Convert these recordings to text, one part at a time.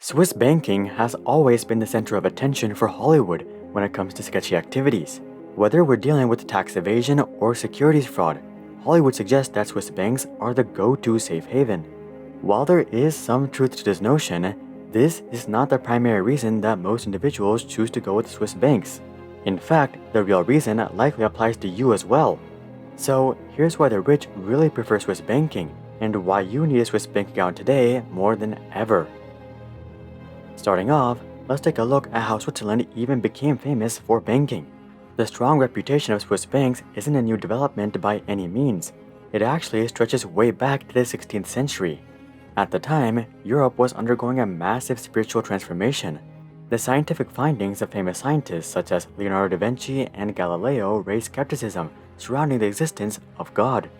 Swiss banking has always been the center of attention for Hollywood when it comes to sketchy activities. Whether we're dealing with tax evasion or securities fraud, Hollywood suggests that Swiss banks are the go-to safe haven. While there is some truth to this notion, this is not the primary reason that most individuals choose to go with Swiss banks. In fact, the real reason likely applies to you as well. So here's why the rich really prefer Swiss banking and why you need a Swiss bank account today more than ever. Starting off, let's take a look at how Switzerland even became famous for banking. The strong reputation of Swiss banks isn't a new development by any means. It actually stretches way back to the 16th century. At the time, Europe was undergoing a massive spiritual transformation. The scientific findings of famous scientists such as Leonardo da Vinci and Galileo raised skepticism surrounding the existence of God.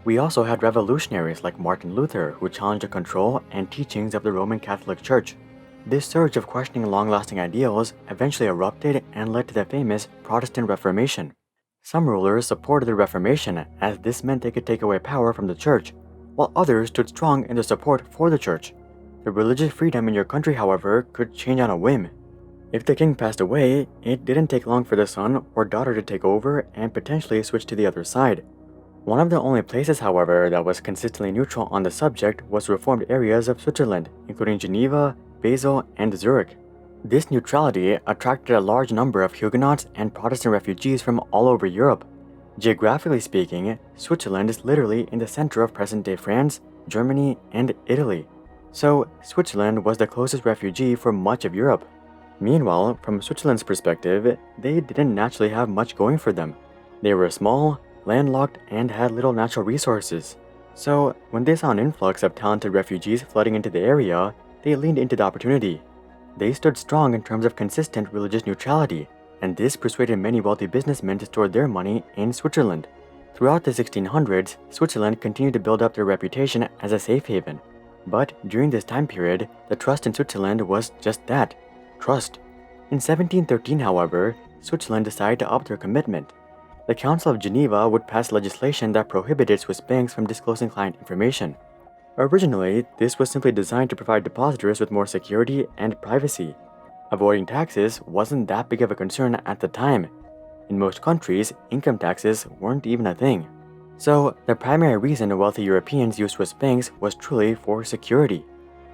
We also had revolutionaries like Martin Luther who challenged the control and teachings of the Roman Catholic Church. This surge of questioning long-lasting ideals eventually erupted and led to the famous Protestant Reformation. Some rulers supported the Reformation as this meant they could take away power from the church, while others stood strong in their support for the church. The religious freedom in your country, however, could change on a whim. If the king passed away, it didn't take long for the son or daughter to take over and potentially switch to the other side. One of the only places, however, that was consistently neutral on the subject was reformed areas of Switzerland, including Geneva, Basel, and Zurich. This neutrality attracted a large number of Huguenots and Protestant refugees from all over Europe. Geographically speaking, Switzerland is literally in the center of present-day France, Germany, and Italy. So, Switzerland was the closest refugee for much of Europe. Meanwhile, from Switzerland's perspective, they didn't naturally have much going for them. They were small, landlocked, and had little natural resources. So, when they saw an influx of talented refugees flooding into the area, they leaned into the opportunity. They stood strong in terms of consistent religious neutrality, and this persuaded many wealthy businessmen to store their money in Switzerland. Throughout the 1600s, Switzerland continued to build up their reputation as a safe haven. But during this time period, the trust in Switzerland was just that, trust. In 1713, however, Switzerland decided to up their commitment. The Council of Geneva would pass legislation that prohibited Swiss banks from disclosing client information. Originally, this was simply designed to provide depositors with more security and privacy. Avoiding taxes wasn't that big of a concern at the time. In most countries, income taxes weren't even a thing. So, the primary reason wealthy Europeans used Swiss banks was truly for security.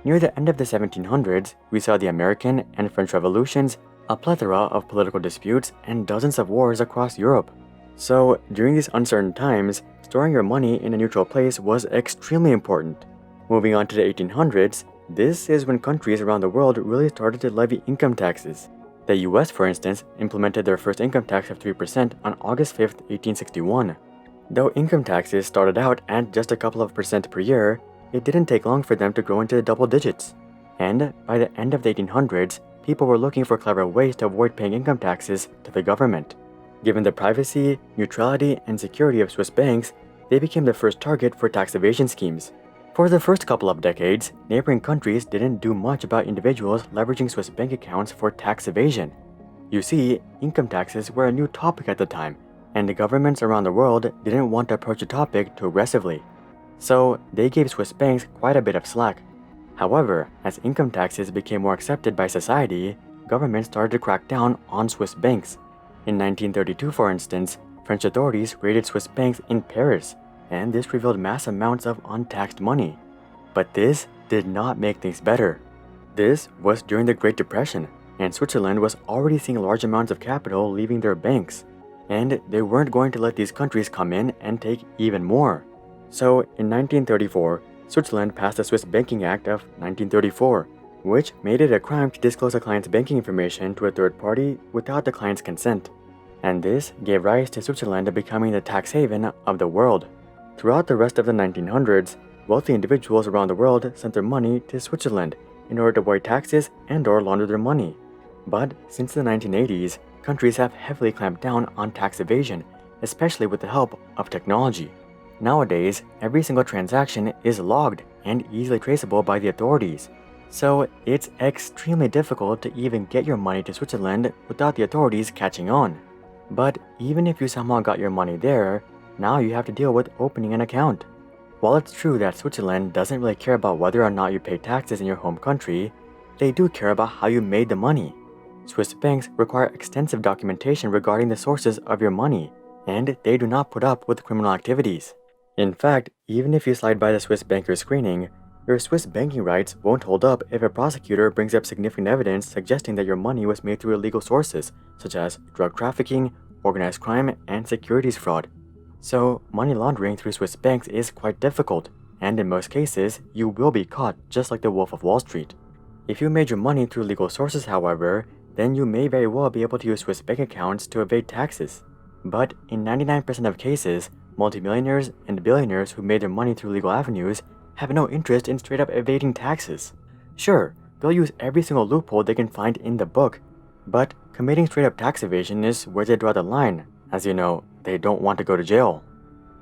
Near the end of the 1700s, we saw the American and French revolutions, a plethora of political disputes, and dozens of wars across Europe. So, during these uncertain times, storing your money in a neutral place was extremely important. Moving on to the 1800s, this is when countries around the world really started to levy income taxes. The US, for instance, implemented their first income tax of 3% on August 5, 1861. Though income taxes started out at just a couple of percent per year, it didn't take long for them to grow into the double digits. And by the end of the 1800s, people were looking for clever ways to avoid paying income taxes to the government. Given the privacy, neutrality, and security of Swiss banks, they became the first target for tax evasion schemes. For the first couple of decades, neighboring countries didn't do much about individuals leveraging Swiss bank accounts for tax evasion. You see, income taxes were a new topic at the time, and the governments around the world didn't want to approach the topic too aggressively. So, they gave Swiss banks quite a bit of slack. However, as income taxes became more accepted by society, governments started to crack down on Swiss banks. In 1932, for instance, French authorities raided Swiss banks in Paris, and this revealed mass amounts of untaxed money. But this did not make things better. This was during the Great Depression, and Switzerland was already seeing large amounts of capital leaving their banks, and they weren't going to let these countries come in and take even more. So, in 1934, Switzerland passed the Swiss Banking Act of 1934, which made it a crime to disclose a client's banking information to a third party without the client's consent. And this gave rise to Switzerland becoming the tax haven of the world. Throughout the rest of the 1900s, wealthy individuals around the world sent their money to Switzerland in order to avoid taxes and/or launder their money. But since the 1980s, countries have heavily clamped down on tax evasion, especially with the help of technology. Nowadays, every single transaction is logged and easily traceable by the authorities. So it's extremely difficult to even get your money to Switzerland without the authorities catching on. But even if you somehow got your money there, now you have to deal with opening an account. While it's true that Switzerland doesn't really care about whether or not you pay taxes in your home country, they do care about how you made the money. Swiss banks require extensive documentation regarding the sources of your money, and they do not put up with criminal activities. In fact, even if you slide by the Swiss banker screening, your Swiss banking rights won't hold up if a prosecutor brings up significant evidence suggesting that your money was made through illegal sources, such as drug trafficking, organized crime, and securities fraud. So, money laundering through Swiss banks is quite difficult, and in most cases, you will be caught just like the Wolf of Wall Street. If you made your money through legal sources, however, then you may very well be able to use Swiss bank accounts to evade taxes. But in 99% of cases, multimillionaires and billionaires who made their money through legal avenues have no interest in straight up evading taxes. Sure, they'll use every single loophole they can find in the book, but committing straight up tax evasion is where they draw the line, as you know, they don't want to go to jail.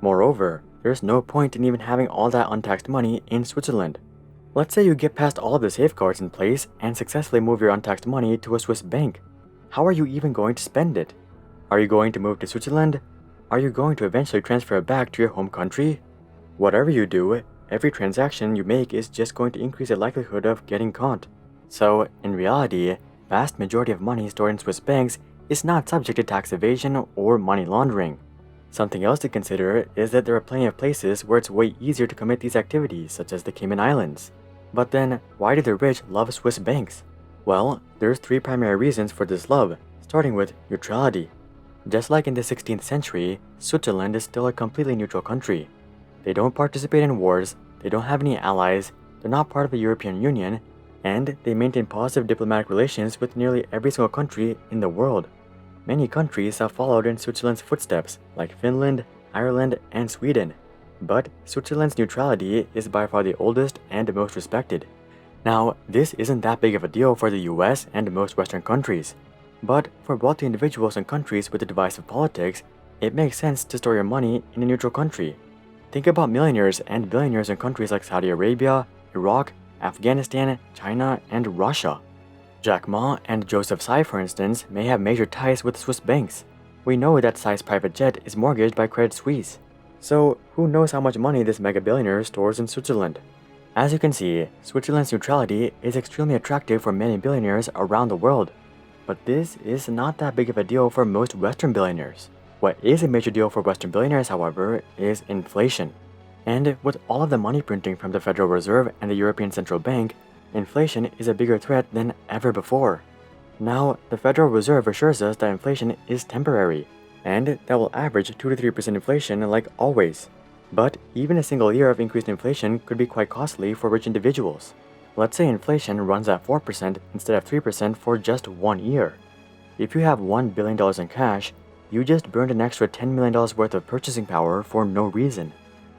Moreover, there's no point in even having all that untaxed money in Switzerland. Let's say you get past all of the safeguards in place and successfully move your untaxed money to a Swiss bank. How are you even going to spend it? Are you going to move to Switzerland? Are you going to eventually transfer it back to your home country? Whatever you do, every transaction you make is just going to increase the likelihood of getting caught. So, in reality, vast majority of money stored in Swiss banks is not subject to tax evasion or money laundering. Something else to consider is that there are plenty of places where it's way easier to commit these activities, such as the Cayman Islands. But then, why do the rich love Swiss banks? Well, there's 3 primary reasons for this love, starting with neutrality. Just like in the 16th century, Switzerland is still a completely neutral country. They don't participate in wars, they don't have any allies, they're not part of the European Union, and they maintain positive diplomatic relations with nearly every single country in the world. Many countries have followed in Switzerland's footsteps, like Finland, Ireland, and Sweden. But Switzerland's neutrality is by far the oldest and most respected. Now, this isn't that big of a deal for the US and most Western countries. But for wealthy individuals and countries with a divisive politics, it makes sense to store your money in a neutral country. Think about millionaires and billionaires in countries like Saudi Arabia, Iraq, Afghanistan, China, and Russia. Jack Ma and Joseph Tsai, for instance, may have major ties with Swiss banks. We know that Tsai's private jet is mortgaged by Credit Suisse. So, who knows how much money this mega billionaire stores in Switzerland? As you can see, Switzerland's neutrality is extremely attractive for many billionaires around the world. But this is not that big of a deal for most Western billionaires. What is a major deal for Western billionaires, however, is inflation. And with all of the money printing from the Federal Reserve and the European Central Bank, inflation is a bigger threat than ever before. Now, the Federal Reserve assures us that inflation is temporary, and that will average 2 to 3% inflation like always. But even a single year of increased inflation could be quite costly for rich individuals. Let's say inflation runs at 4% instead of 3% for just 1 year. If you have $1 billion in cash, you just burned an extra $10 million worth of purchasing power for no reason.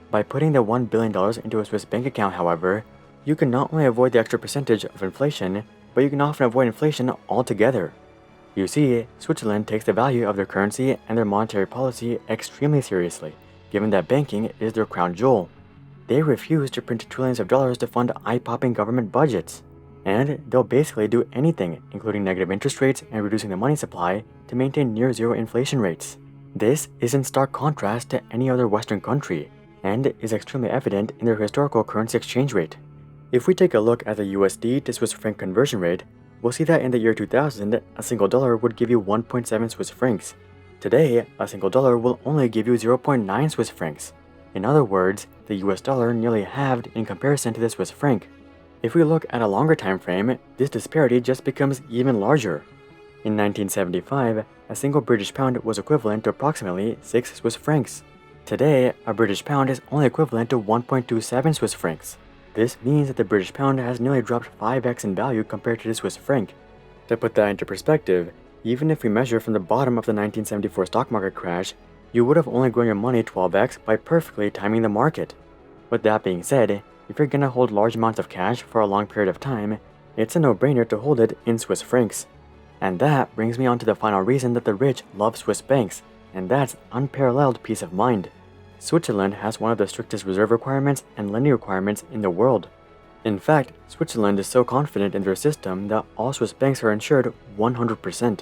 By putting the $1 billion into a Swiss bank account, however, you can not only avoid the extra percentage of inflation, but you can often avoid inflation altogether. You see, Switzerland takes the value of their currency and their monetary policy extremely seriously, given that banking is their crown jewel. They refuse to print trillions of dollars to fund eye-popping government budgets. And they'll basically do anything, including negative interest rates and reducing the money supply, to maintain near-zero inflation rates. This is in stark contrast to any other Western country, and is extremely evident in their historical currency exchange rate. If we take a look at the USD to Swiss franc conversion rate, we'll see that in the year 2000, a single dollar would give you 1.7 Swiss francs. Today, a single dollar will only give you 0.9 Swiss francs. In other words, the US dollar nearly halved in comparison to the Swiss franc. If we look at a longer time frame, this disparity just becomes even larger. In 1975, a single British pound was equivalent to approximately 6 Swiss francs. Today, a British pound is only equivalent to 1.27 Swiss francs. This means that the British pound has nearly dropped 5x in value compared to the Swiss franc. To put that into perspective, even if we measure from the bottom of the 1974 stock market crash, you would have only grown your money 12x by perfectly timing the market. With that being said, if you're gonna hold large amounts of cash for a long period of time, it's a no-brainer to hold it in Swiss francs. And that brings me on to the final reason that the rich love Swiss banks, and that's unparalleled peace of mind. Switzerland has one of the strictest reserve requirements and lending requirements in the world. In fact, Switzerland is so confident in their system that all Swiss banks are insured 100%.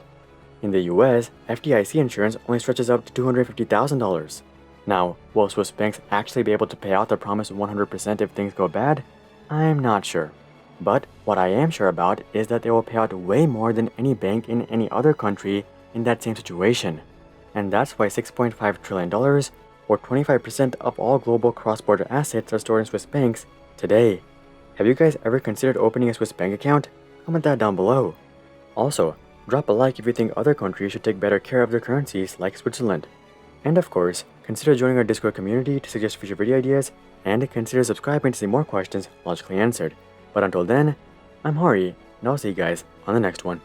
In the US, FDIC insurance only stretches up to $250,000. Now, will Swiss banks actually be able to pay out their promised 100% if things go bad? I'm not sure. But what I am sure about is that they will pay out way more than any bank in any other country in that same situation. And that's why $6.5 trillion, or 25% of all global cross-border assets, are stored in Swiss banks today. Have you guys ever considered opening a Swiss bank account? Comment that down below. Also, drop a like if you think other countries should take better care of their currencies like Switzerland. And of course, consider joining our Discord community to suggest future video ideas, and consider subscribing to see more questions logically answered. But until then, I'm Hari, and I'll see you guys on the next one.